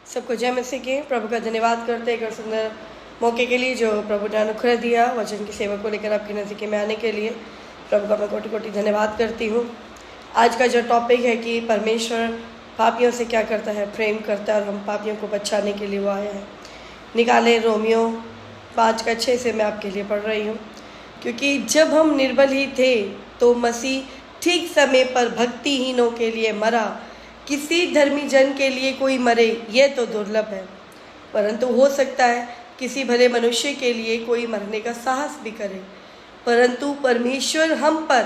सबको जय मसीह के। प्रभु का धन्यवाद करते हैं एक और सुंदर मौके के लिए जो प्रभु ने अनुग्रह दिया वचन की सेवा को लेकर आपकी नज़दीक में आने के लिए। प्रभु का मैं कोटि कोटि धन्यवाद करती हूँ। आज का जो टॉपिक है कि परमेश्वर पापियों से क्या करता है, प्रेम करता है और हम पापियों को बचाने के लिए वो आया है। निकाले रोमियो 5:6 से मैं आपके लिए पढ़ रही हूँ। क्योंकि जब हम निर्बल ही थे तो मसीह ठीक समय पर भक्तिहीनों के लिए मरा। किसी धर्मी जन के लिए कोई मरे ये तो दुर्लभ है, परंतु हो सकता है किसी भले मनुष्य के लिए कोई मरने का साहस भी करे। परंतु परमेश्वर हम पर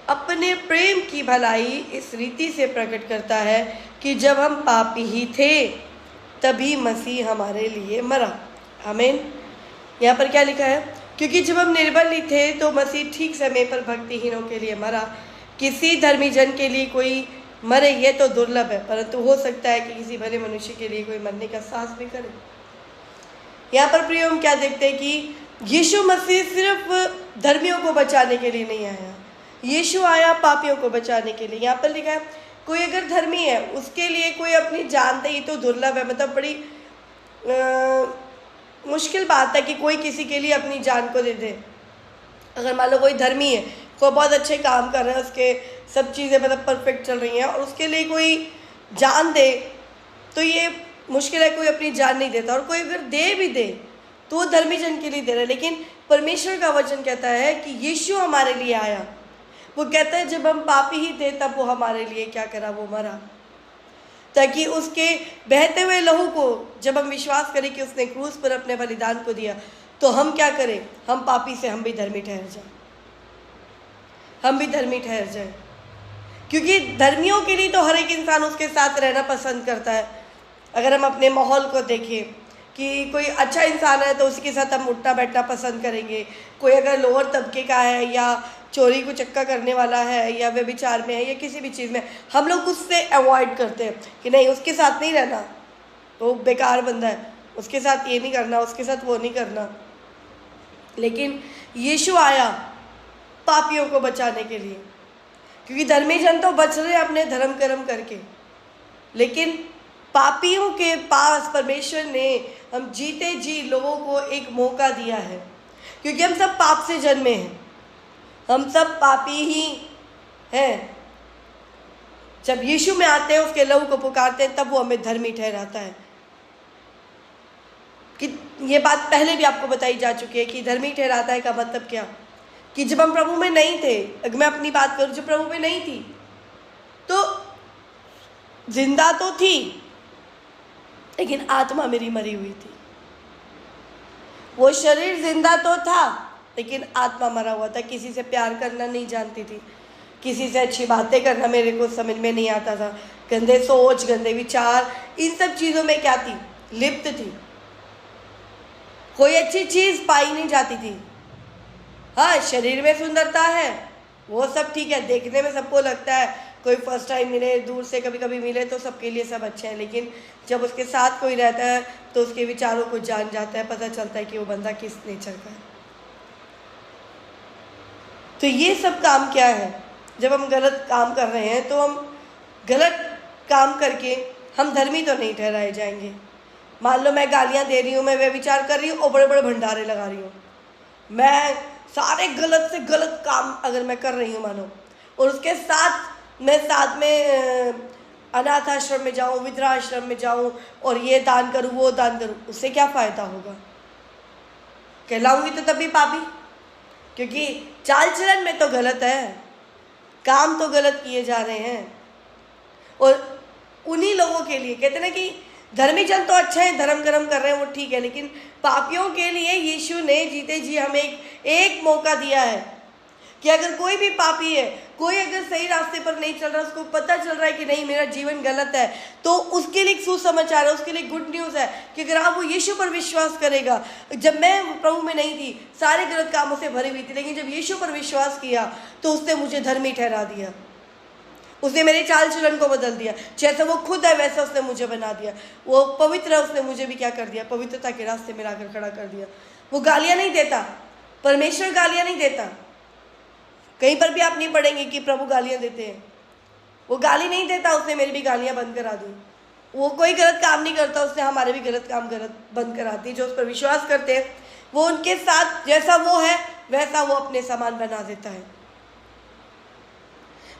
अपने प्रेम की भलाई इस रीति से प्रकट करता है कि जब हम पापी ही थे तभी मसीह हमारे लिए मरा। आमीन। यहाँ पर क्या लिखा है? क्योंकि जब हम निर्बल ही थे तो मसीह ठीक समय पर भक्तिहीनों के लिए मरा। किसी धर्मी जन के लिए कोई मरे ये तो दुर्लभ है, परंतु हो सकता है कि किसी भले मनुष्य के लिए कोई मरने का साहस भी करे। यहाँ पर प्रिय हम क्या देखते हैं कि यीशु मसीह सिर्फ धर्मियों को बचाने के लिए नहीं आया, यीशु आया पापियों को बचाने के लिए। यहाँ पर लिखा है कोई अगर धर्मी है उसके लिए कोई अपनी जान दे, ये तो दुर्लभ है। मतलब बड़ी मुश्किल बात है कि कोई किसी के लिए अपनी जान को दे दे। अगर मान लो कोई धर्मी है, कोई बहुत अच्छे काम कर रहा है, उसके सब चीज़ें मतलब परफेक्ट चल रही हैं और उसके लिए कोई जान दे तो ये मुश्किल है, कोई अपनी जान नहीं देता। और कोई अगर दे भी दे तो वो धर्मी जन के लिए दे रहा है। लेकिन परमेश्वर का वचन कहता है कि यीशु हमारे लिए आया। वो कहता है जब हम पापी ही थे तब वो हमारे लिए क्या करा, वो मरा, ताकि उसके बहते हुए लहू को जब हम विश्वास करें कि उसने क्रूस पर अपने बलिदान को दिया तो हम क्या करें, हम पापी से हम भी धर्मी ठहर जाए, हम भी धर्मी ठहर जाए। क्योंकि धर्मियों के लिए तो हर एक इंसान उसके साथ रहना पसंद करता है। अगर हम अपने माहौल को देखें कि कोई अच्छा इंसान है तो उसके साथ हम उठना बैठना पसंद करेंगे। कोई अगर लोअर तबके का है या चोरी को चक्का करने वाला है या व्यभिचार में है या किसी भी चीज़ में, हम लोग उससे अवॉइड करते हैं कि नहीं उसके साथ नहीं रहना, तो बेकार बंदा है, उसके साथ ये नहीं करना, उसके साथ वो नहीं करना। लेकिन यीशु आया पापियों को बचाने के लिए। क्योंकि धर्मी जन तो बच रहे अपने धर्म कर्म करके, लेकिन पापियों के पास परमेश्वर ने हम जीते जी लोगों को एक मौका दिया है। क्योंकि हम सब पाप से जन्मे हैं, हम सब पापी ही हैं। जब यीशु में आते हैं, उसके लहू को पुकारते हैं, तब वो हमें धर्मी ठहराता है। कि ये बात पहले भी आपको बताई जा चुकी है कि धर्मी ठहराता है का मतलब क्या, कि जब हम प्रभु में नहीं थे, अगर मैं अपनी बात करूं, जब प्रभु में नहीं थी तो जिंदा तो थी लेकिन आत्मा मेरी मरी हुई थी। वो शरीर जिंदा तो था लेकिन आत्मा मरा हुआ था। किसी से प्यार करना नहीं जानती थी, किसी से अच्छी बातें करना मेरे को समझ में नहीं आता था। गंदे सोच, गंदे विचार, इन सब चीज़ों में क्या थी, लिप्त थी। कोई अच्छी चीज़ पाई नहीं जाती थी। हाँ, शरीर में सुंदरता है, वो सब ठीक है, देखने में सबको लगता है, कोई फर्स्ट टाइम मिले, दूर से कभी कभी मिले तो सबके लिए सब अच्छे हैं। लेकिन जब उसके साथ कोई रहता है तो उसके विचारों को जान जाता है, पता चलता है कि वो बंदा किस नेचर का है। तो ये सब काम क्या है? जब हम गलत काम कर रहे हैं तो हम गलत काम करके हम धर्मी तो नहीं ठहराए जाएंगे। मान लो मैं गालियाँ दे रही हूँ, मैं व्यभिचार कर रही हूँ और बड़े बड़े भंडारे लगा रही हूँ, मैं सारे गलत से गलत काम अगर मैं कर रही हूँ मानो, और उसके साथ में अनाथ आश्रम में जाऊँ, वृद्धाश्रम में जाऊँ और ये दान करूँ वो दान करूँ, उससे क्या फ़ायदा होगा? कहलाऊंगी तो तभी पापी, क्योंकि चाल चलन में तो गलत है, काम तो गलत किए जा रहे हैं। और उन्हीं लोगों के लिए कहते ना कि धर्मी जन तो अच्छे हैं, धर्म कर्म कर रहे हैं, वो ठीक है, लेकिन पापियों के लिए यीशु ने जीते जी हमें एक मौका दिया है कि अगर कोई भी पापी है, कोई अगर सही रास्ते पर नहीं चल रहा, उसको पता चल रहा है कि नहीं मेरा जीवन गलत है, तो उसके लिए एक सुसमाचार है, उसके लिए गुड न्यूज़ है कि अगर आप वो यीशु पर विश्वास करेगा। जब मैं प्रभु में नहीं थी, सारे गलत कामों से भरी हुई थी, लेकिन जब यीशु पर विश्वास किया तो उसने मुझे धर्मी ठहरा दिया, उसने मेरे चाल चलन को बदल दिया। जैसा वो खुद है वैसा उसने मुझे बना दिया। वो पवित्र है, उसने मुझे भी क्या कर दिया, पवित्रता के रास्ते में लाकर खड़ा कर दिया। वो गालियाँ नहीं देता, परमेश्वर गालियाँ नहीं देता। कहीं पर भी आप नहीं पढ़ेंगे कि प्रभु गालियाँ देते हैं, वो गाली नहीं देता, उसने मेरी भी गालियाँ बंद करा दी। वो कोई गलत काम नहीं करता, उसने हमारे भी गलत काम गलत बंद करा दी। जो उस पर विश्वास करते हैं वो उनके साथ जैसा वो है वैसा वो अपने समान बना देता है।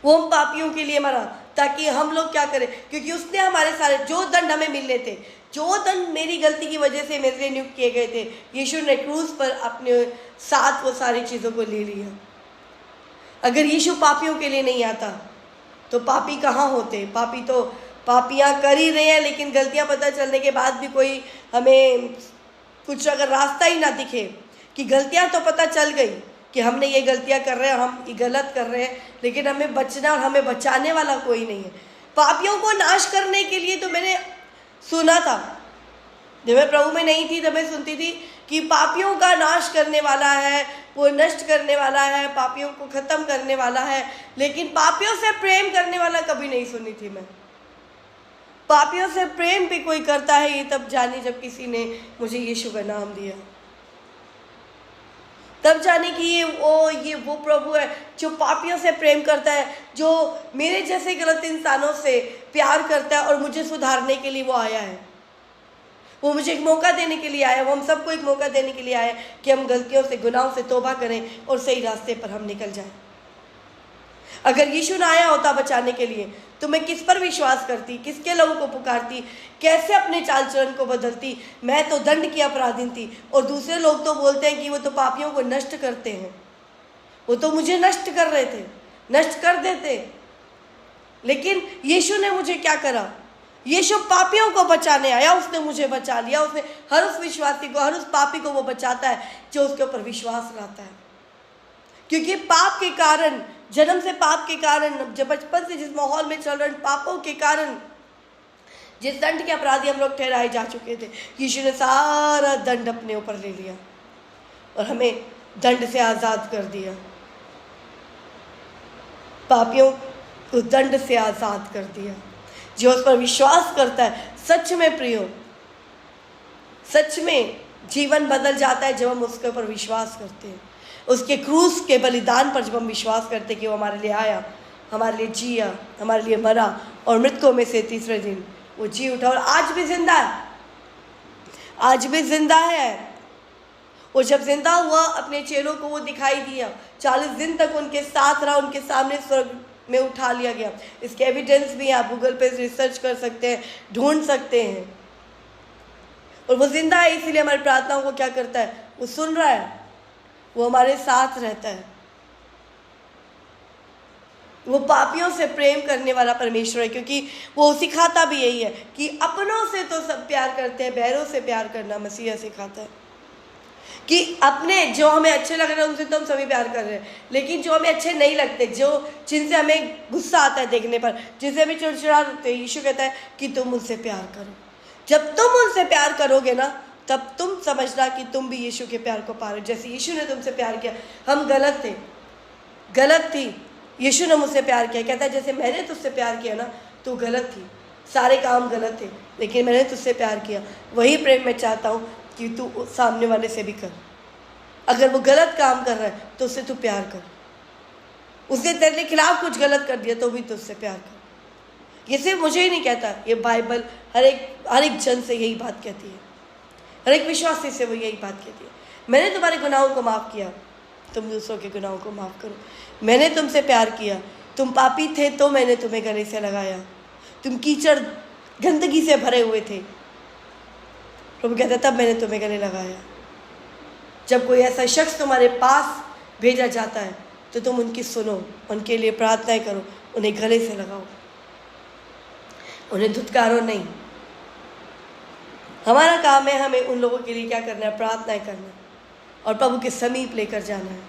वो हम पापियों के लिए मरा ताकि हम लोग क्या करें, क्योंकि उसने हमारे सारे जो दंड हमें मिलने थे, जो दंड मेरी गलती की वजह से मेरे लिए नियुक्त किए गए थे, यीशु ने क्रूस पर अपने साथ वो सारी चीज़ों को ले लिया। अगर यीशु पापियों के लिए नहीं आता तो पापी कहाँ होते। पापी तो पापियाँ कर ही रहे हैं, लेकिन गलतियाँ पता चलने के बाद भी कोई हमें कुछ अगर रास्ता ही ना दिखे कि गलतियाँ तो पता चल गई कि हमने ये गलतियाँ कर रहे हैं, हम ये गलत कर रहे हैं, लेकिन हमें बचना और हमें बचाने वाला कोई नहीं है। पापियों को नाश करने के लिए तो मैंने सुना था, जब मैं प्रभु में नहीं थी तब मैं सुनती थी कि पापियों का नाश करने वाला है, वो नष्ट करने वाला है, पापियों को ख़त्म करने वाला है, लेकिन पापियों से प्रेम करने वाला कभी नहीं सुनी थी मैं। पापियों से प्रेम भी कोई करता है ये तब जानी जब किसी ने मुझे यीशु का नाम दिया, तब जाने कि ये वो प्रभु है जो पापियों से प्रेम करता है, जो मेरे जैसे गलत इंसानों से प्यार करता है और मुझे सुधारने के लिए वो आया है। वो मुझे एक मौका देने के लिए आया, वो हम सबको एक मौका देने के लिए आया कि हम गलतियों से गुनाहों से तौबा करें और सही रास्ते पर हम निकल जाएं। अगर यीशु ना आया होता बचाने के लिए तो मैं किस पर विश्वास करती, किसके लोगों को पुकारती, कैसे अपने चाल चलन को बदलती। मैं तो दंड की अपराधीन थी और दूसरे लोग तो बोलते हैं कि वो तो पापियों को नष्ट करते हैं, वो तो मुझे नष्ट कर रहे थे, नष्ट कर देते। लेकिन यीशु ने मुझे क्या करा, यीशु पापियों को बचाने आया, उसने मुझे बचा लिया। उसने हर उस विश्वासी को, हर उस पापी को वो बचाता है जो उसके ऊपर विश्वास लाता है। क्योंकि पाप के कारण, जन्म से पाप के कारण, जब बचपन से जिस माहौल में चल रहे पापों के कारण जिस दंड के अपराधी हम लोग ठहराए जा चुके थे, यीशु ने सारा दंड अपने ऊपर ले लिया और हमें दंड से आज़ाद कर दिया। पापियों को दंड से आज़ाद कर दिया। जो उस पर विश्वास करता है, सच में प्रियो, सच में जीवन बदल जाता है जब हम उसके ऊपर विश्वास करते हैं। उसके क्रूस के बलिदान पर जब हम विश्वास करते हैं कि वो हमारे लिए आया, हमारे लिए जिया, हमारे लिए मरा और मृतकों में से तीसरे दिन वो जी उठा और आज भी जिंदा है, आज भी जिंदा है। वो जब जिंदा हुआ अपने चेलों को वो दिखाई दिया, 40 दिन तक उनके साथ रहा, उनके सामने स्वर्ग में उठा लिया गया। इसके एविडेंस भी आप गूगल पे रिसर्च कर सकते हैं, ढूंढ सकते हैं। और वो जिंदा है, इसीलिए हमारी प्रार्थनाओं को क्या करता है, वो सुन रहा है, वो हमारे साथ रहता है। वो पापियों से प्रेम करने वाला परमेश्वर है, क्योंकि वो सिखाता भी यही है कि अपनों से तो सब प्यार करते हैं, बैरों से प्यार करना मसीहा सिखाता है। कि अपने जो हमें अच्छे लग रहे हैं उनसे तो हम सभी प्यार कर रहे हैं, लेकिन जो हमें अच्छे नहीं लगते, जो जिनसे हमें गुस्सा आता है देखने पर, जिनसे हमें चिड़चिड़ा होते हैं, यीशु कहता है कि तुम उनसे प्यार करो। जब तुम उनसे प्यार करोगे ना, तब तुम समझना कि तुम भी यीशु के प्यार को पा रहे हो, जैसे यीशु ने तुमसे प्यार किया। हम गलत थे, गलत थी, यीशु ने मुझसे प्यार किया। कहता है जैसे मैंने तुझसे प्यार किया ना, तू गलत थी, सारे काम गलत थे, लेकिन मैंने तुझसे प्यार किया। वही प्रेम मैं चाहता हूँ कि तू सामने वाले से भी कर। अगर वो गलत काम कर रहा है तो उससे तू प्यार कर। उसने तेरे खिलाफ कुछ गलत कर दिया तो भी तो उससे प्यार कर। ये सिर्फ मुझे ही नहीं कहता, ये बाइबल हर एक जन से यही बात कहती है, हर एक विश्वासी से वो यही बात कहती है। मैंने तुम्हारे गुनाहों को माफ़ किया, तुम दूसरों के गुनाहों को माफ़ करो। मैंने तुमसे प्यार किया, तुम पापी थे तो मैंने तुम्हें गले से लगाया, तुम कीचड़ गंदगी से भरे हुए थे, प्रभु कहता तब मैंने तुम्हें गले लगाया। जब कोई ऐसा शख्स तुम्हारे पास भेजा जाता है तो तुम उनकी सुनो, उनके लिए प्रार्थनाएं करो, उन्हें गले से लगाओ, उन्हें धुतकारो नहीं। हमारा काम है हमें उन लोगों के लिए क्या करना है, प्रार्थनाएं करना और प्रभु के समीप लेकर जाना है।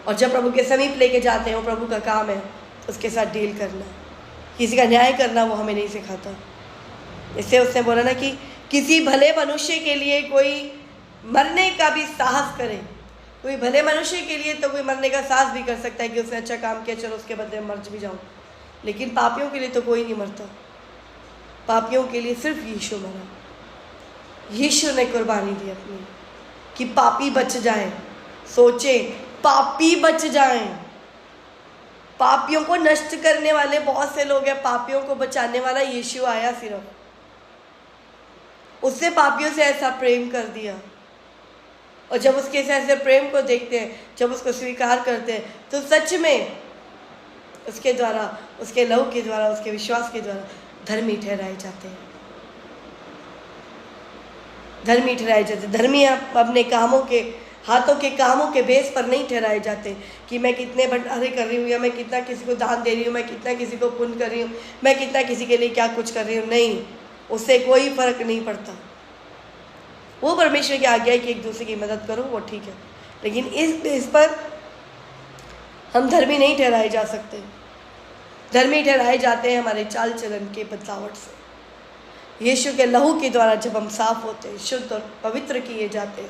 और जब प्रभु के समीप लेके जाते हैं, वो प्रभु का काम है उसके साथ डील करना, किसी का न्याय करना वो हमें नहीं सिखाता। इससे उसने बोला ना कि किसी भले मनुष्य के लिए कोई मरने का भी साहस करे। कोई भले मनुष्य के लिए तो कोई मरने का साहस भी कर सकता है कि उसने अच्छा काम किया, चलो उसके बदले मर भी जाऊँ, लेकिन पापियों के लिए तो कोई नहीं मरता। पापियों के लिए सिर्फ यीशु मरा, यीशु ने कुर्बानी दी अपनी कि पापी बच जाएं। सोचे पापी बच जाएं, पापियों को नष्ट करने वाले बहुत से लोग हैं, पापियों को बचाने वाला यीशु आया सिर्फ। उससे पापियों से ऐसा प्रेम कर दिया, और जब उसके ऐसे प्रेम को देखते हैं, जब उसको स्वीकार करते हैं, तो सच में उसके द्वारा, उसके लहू के द्वारा, उसके विश्वास के द्वारा धर्मी ठहराए जाते हैं। धर्मी ठहराए जाते। धर्मी अपने कामों के, हाथों के कामों के बेस पर नहीं ठहराए जाते कि मैं कितने भंडारे कर रही हूँ, या मैं कितना किसी को दान दे रही हूँ, मैं कितना किसी को पुण्य कर रही हूँ, मैं कितना किसी के लिए क्या कुछ कर रही हूँ। नहीं, उससे कोई फर्क नहीं पड़ता। वो परमेश्वर की आज्ञा है कि एक दूसरे की मदद करो, वो ठीक है, लेकिन इस पर हम धर्मी नहीं ठहराए जा सकते। धर्मी ठहराए जाते हैं हमारे चाल चलन के बदलावट से। यीशु के लहू के द्वारा जब हम साफ होते हैं, शुद्ध और पवित्र किए जाते हैं,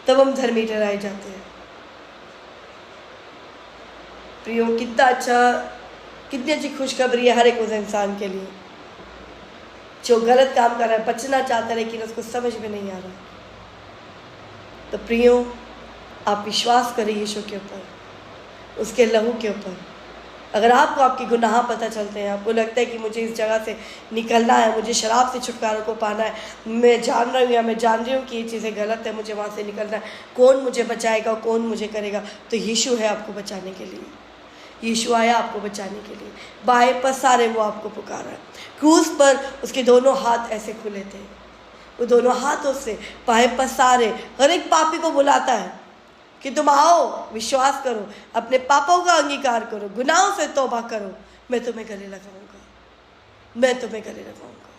तब हम धर्मी ठहराए जाते हैं। प्रियो, कितना अच्छा, कितनी अच्छी खुशखबरी है हर एक उस इंसान के लिए जो गलत काम कर रहा है, बचना चाहता है लेकिन उसको समझ में नहीं आ रहा। तो प्रियो, आप विश्वास करें यीशु के ऊपर, उसके लहू के ऊपर। अगर आपको आपके गुनाह पता चलते हैं, आपको लगता है कि मुझे इस जगह से निकलना है, मुझे शराब से छुटकारा को पाना है, मैं जान रही हूँ या मैं जान रही हूँ कि ये चीज़ें गलत है, मुझे वहाँ से निकलना है, कौन मुझे बचाएगा, कौन मुझे करेगा? तो यीशु है आपको बचाने के लिए। यीशु आया आपको बचाने के लिए। बाएं पसारे वो आपको पुकारा है। क्रूस पर उसके दोनों हाथ ऐसे खुले थे, वो दोनों हाथों से बाएं पसारे हर एक पापी को बुलाता है कि तुम आओ, विश्वास करो, अपने पापों का अंगीकार करो, गुनाहों से तौबा करो, मैं तुम्हें गले लगाऊंगा, मैं तुम्हें गले लगाऊंगा।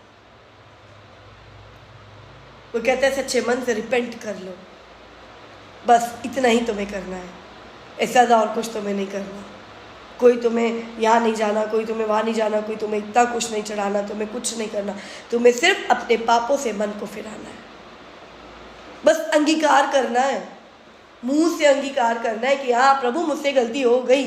वो कहते हैं सच्चे मन से रिपेंट कर लो, बस इतना ही तुम्हें करना है, ऐसा और कुछ तुम्हें नहीं करना। कोई तुम्हें यहाँ नहीं जाना, कोई तुम्हें वहाँ नहीं जाना, कोई तुम्हें इतना कुछ नहीं चढ़ाना, तुम्हें कुछ नहीं करना, तुम्हें सिर्फ अपने पापों से मन को फिराना है। बस अंगीकार करना है, मुंह से अंगीकार करना है कि हाँ प्रभु, मुझसे गलती हो गई,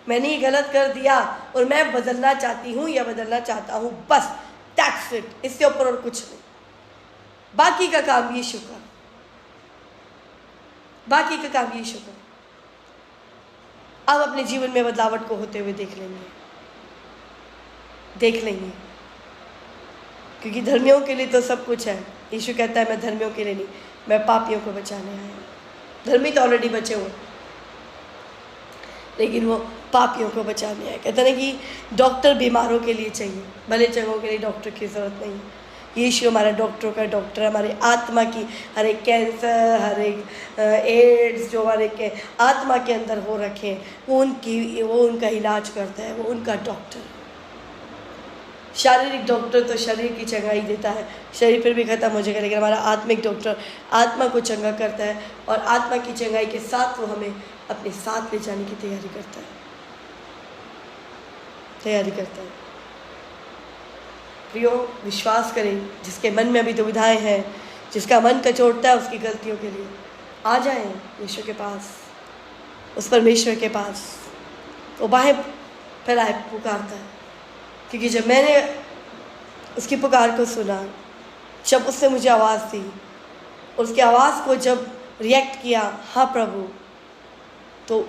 मैंने ये गलत कर दिया और मैं बदलना चाहती हूँ या बदलना चाहता हूँ, बस दैट्स इट, इससे ऊपर और कुछ नहीं। बाकी का काम यीशु का, बाकी का काम यीशु का। अब अपने जीवन में बदलावट को होते हुए देख लेंगे, देख लेंगे, क्योंकि धर्मियों के लिए तो सब कुछ है। यीशु कहता है मैं धर्मियों के लिए नहीं, मैं पापियों को बचाने आया हूँ। धर्मी तो ऑलरेडी बचे हुए, लेकिन वो पापियों को बचाने आए। कहते हैं कि डॉक्टर बीमारों के लिए चाहिए, भले चंगों के लिए डॉक्टर की ज़रूरत नहीं है। यीशु हमारा डॉक्टरों का डॉक्टर, हमारे आत्मा की, हर एक कैंसर, हर एक एड्स जो हमारे के आत्मा के अंदर हो रखे हैं, वो उनका इलाज करता है, वो उनका डॉक्टर। शारीरिक डॉक्टर तो शरीर की चंगाई देता है, शरीर फिर भी खत्म हो जाएगा, लेकिन हमारा आत्मिक डॉक्टर आत्मा को चंगा करता है, और आत्मा की चंगाई के साथ वो हमें अपने साथ ले जाने की तैयारी करता है। प्रियो, विश्वास करें, जिसके मन में अभी दुविधाएं हैं, जिसका मन कचोटता है उसकी गलतियों के लिए, आ जाएं यीशु के पास, उस परमेश्वर के पास। वो बाहें फैलाए पुकारता है, क्योंकि जब मैंने उसकी पुकार को सुना, जब उसने मुझे आवाज़ दी, उसकी आवाज़ को जब रिएक्ट किया, हाँ प्रभु, तो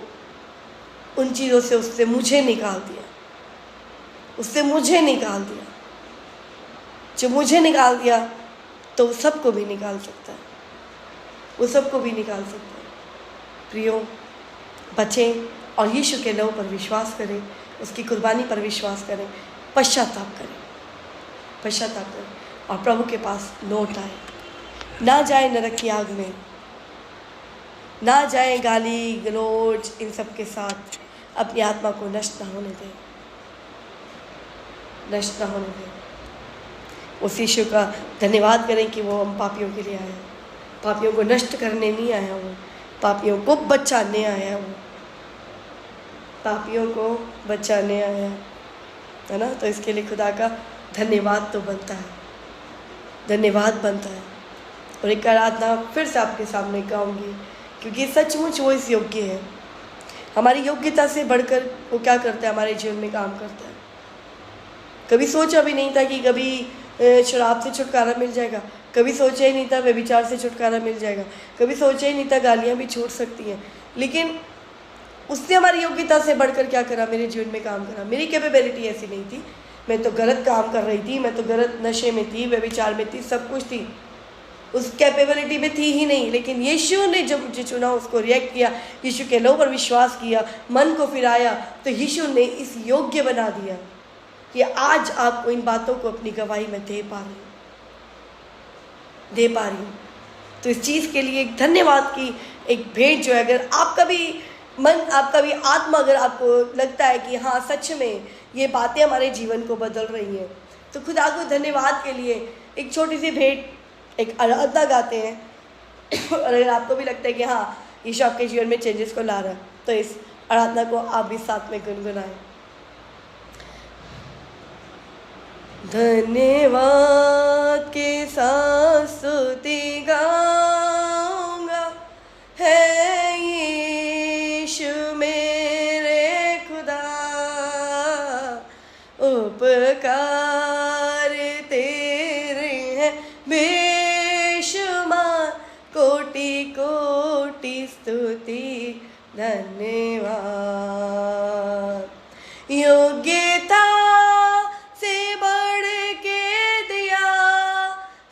उन चीज़ों से उससे मुझे निकाल दिया, उससे मुझे निकाल दिया। जो मुझे निकाल दिया तो वो सबको भी निकाल सकता है, वो सबको भी निकाल सकता है। प्रियो, बचें और यीशु के लहू पर विश्वास करें, उसकी कुर्बानी पर विश्वास करें, पश्चाताप करें और प्रभु के पास लौट आए। ना जाए नरक की आग में, ना जाए गाली गलौज इन सब के साथ, अपनी आत्मा को नष्ट ना होने दें, नष्ट ना होने दें। उस यीशु का धन्यवाद करें कि वो हम पापियों के लिए आया, पापियों को नष्ट करने नहीं आया, वो पापियों को बचाने आया, वो पापियों को बचाने आया है ना। तो इसके लिए खुदा का धन्यवाद तो बनता है, धन्यवाद बनता है। और एक आराधना फिर से आपके सामने गाऊंगी, क्योंकि सचमुच वो इस योग्य है। हमारी योग्यता से बढ़कर वो क्या करता है, हमारे जीवन में काम करता है। कभी सोचा भी नहीं था कि कभी शराब से छुटकारा मिल जाएगा, कभी सोचा ही नहीं था व्यभिचार से छुटकारा मिल जाएगा, कभी सोचा ही नहीं था गालियाँ भी छूट सकती हैं। लेकिन उसने हमारी योग्यता से बढ़कर क्या करा, मेरे जीवन में काम करा। मेरी कैपेबिलिटी ऐसी नहीं थी, मैं तो गलत काम कर रही थी, मैं तो गलत नशे में थी, व्यभिचार में थी, सब कुछ थी, उस कैपेबिलिटी में थी ही नहीं। लेकिन यीशु ने जब मुझे चुना, उसको रिएक्ट किया, यीशु के लोगों पर विश्वास किया, मन को फिराया, तो यीशु ने इस योग्य बना दिया कि आज आपको इन बातों को अपनी गवाही में दे पा रही हूँ। तो इस चीज़ के लिए एक धन्यवाद की एक भेंट जो है, अगर आपका भी मन, आपका भी आत्मा, अगर आपको लगता है कि हाँ सच में ये बातें हमारे जीवन को बदल रही हैं, तो खुदा को धन्यवाद के लिए एक छोटी सी भेंट, एक आराधना गाते हैं। और अगर आपको भी लगता है कि हाँ यीशु आपके जीवन में चेंजेस को ला रहा है, तो इस आराधना को आप भी साथ में गुनगुनाएं। धन्यवाद के साथ स्तुति गाऊंगा, है यीशु मेरे खुदा, उपकार तेरे हैं बेशुमार, कोटि कोटि स्तुति धन्यवाद। योग्यता से बढ़ के दिया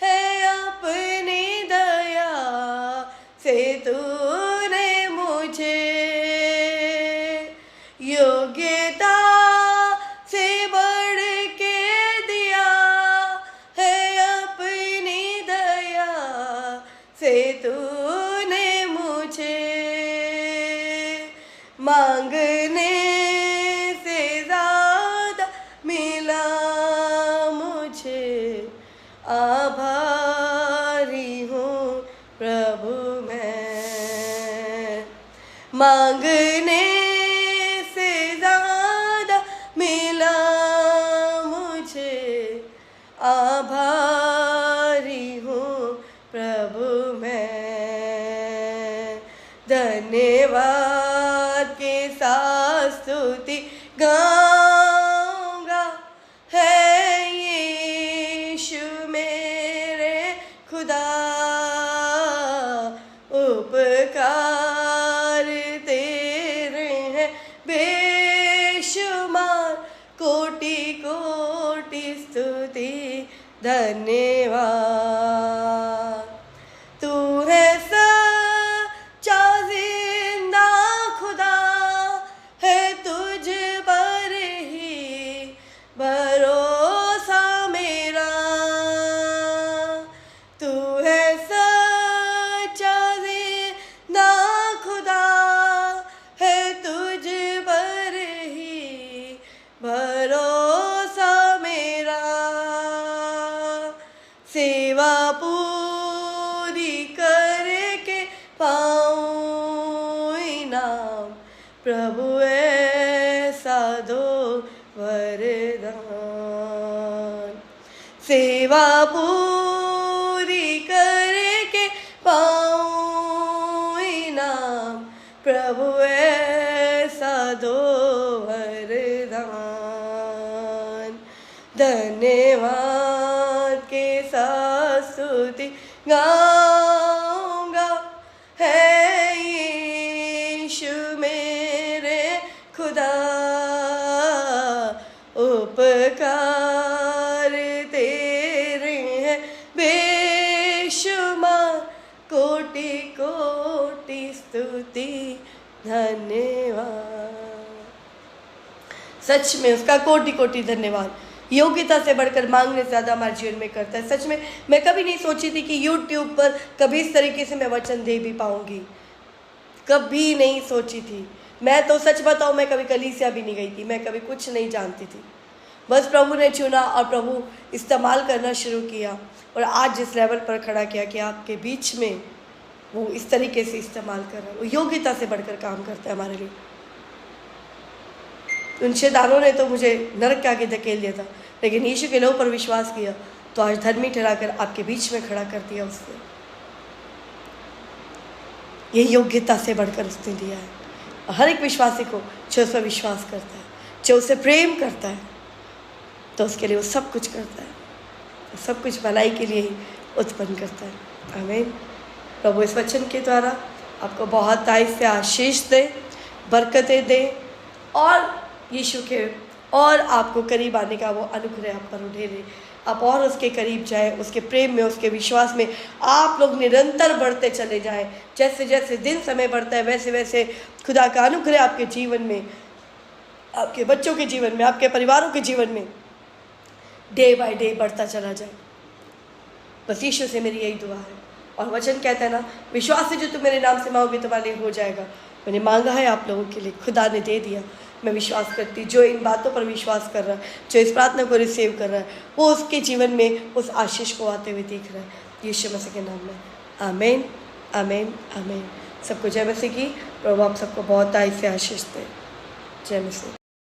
है अपनी दया से तूने मुझे, योग्यता से बढ़ के दिया है अपनी दया से तूने मुझे, मांगने से ज़्यादा मिला मुझे, आभारी हूँ प्रभु मैं। मांगने से ज़्यादा मिला मुझे, आभारी हूँ प्रभु मैं। धन्यवाद के साथ स्तुति गाऊंगा, है यीशु मेरे खुदा, उपकार तेरे हैं बेशुमार, कोटि कोटि स्तुति धन्यवाद। तू है सच्चा जिंदा खुदा, है तुझ पर ही भरोसा मेरा। तू है सच्चा जिंदा खुदा, है तुझ पर ही भरोसा मेरा। सेवा पूरी करके पाऊं इनाम, प्रभु ऐसा दो वरदान। सेवा पूरी करके पाऊं इनाम, प्रभु ऐसा दो वरदान। धन्यवाद के साथ स्तुति गाऊंगा, है यीशु मेरे खुदा, उपकार तेरे हैं बेशुमार, कोटि कोटि स्तुति धन्यवाद। सच में उसका कोटि कोटि धन्यवाद। योग्यता से बढ़कर मांगने से ज़्यादा हमारे जीवन में करता है। सच में मैं कभी नहीं सोची थी कि YouTube पर कभी इस तरीके से मैं वचन दे भी पाऊंगी, कभी नहीं सोची थी। मैं तो सच बताऊं, मैं कभी कलीसिया भी नहीं गई थी, मैं कभी कुछ नहीं जानती थी। बस प्रभु ने चुना और प्रभु इस्तेमाल करना शुरू किया, और आज जिस लेवल पर खड़ा किया कि आपके बीच में वो इस तरीके से इस्तेमाल कर रहा है, वो योग्यता से बढ़कर काम करता है हमारे लिए। उन शैतानों ने तो मुझे नरक के आगे धकेल दिया था, लेकिन यीशु के लोगों पर विश्वास किया तो आज धर्मी ठहराकर आपके बीच में खड़ा कर दिया उसने। ये योग्यता से बढ़कर उसने दिया है। और हर एक विश्वासी को जो उस पर विश्वास करता है, जो उसे प्रेम करता है, तो उसके लिए वो सब कुछ करता है, सब कुछ भलाई के लिए ही उत्पन्न करता है। आमीन। प्रभु इस वचन के द्वारा आपको बहुत तारीफ से आशीष दे, बरकतें दे और यीशु के और आपको करीब आने का वो अनुग्रह आप पर उठेरे। आप और उसके करीब जाए, उसके प्रेम में, उसके विश्वास में आप लोग निरंतर बढ़ते चले जाएं। जैसे जैसे दिन समय बढ़ता है वैसे वैसे खुदा का अनुग्रह आपके जीवन में, आपके बच्चों के जीवन में, आपके परिवारों के जीवन में डे बाय डे बढ़ता चला जाए। बस यीशु से मेरी यही दुआ है। और वचन कहता है ना, विश्वास से जो तुम मेरे नाम से मांगोगे तुम्हारे लिए हो जाएगा। मैंने मांगा है आप लोगों के लिए, खुदा ने दे दिया। मैं विश्वास करती, जो इन बातों पर विश्वास कर रहा है, जो इस प्रार्थना को रिसीव कर रहा है, वो उसके जीवन में उस आशीष को आते हुए दिख रहा है। यीशु मसीह के नाम में आमीन, आमीन, आमीन। सबको जय मसीह की। प्रभु आप सबको बहुत आय से आशीष दे। जय मसीह।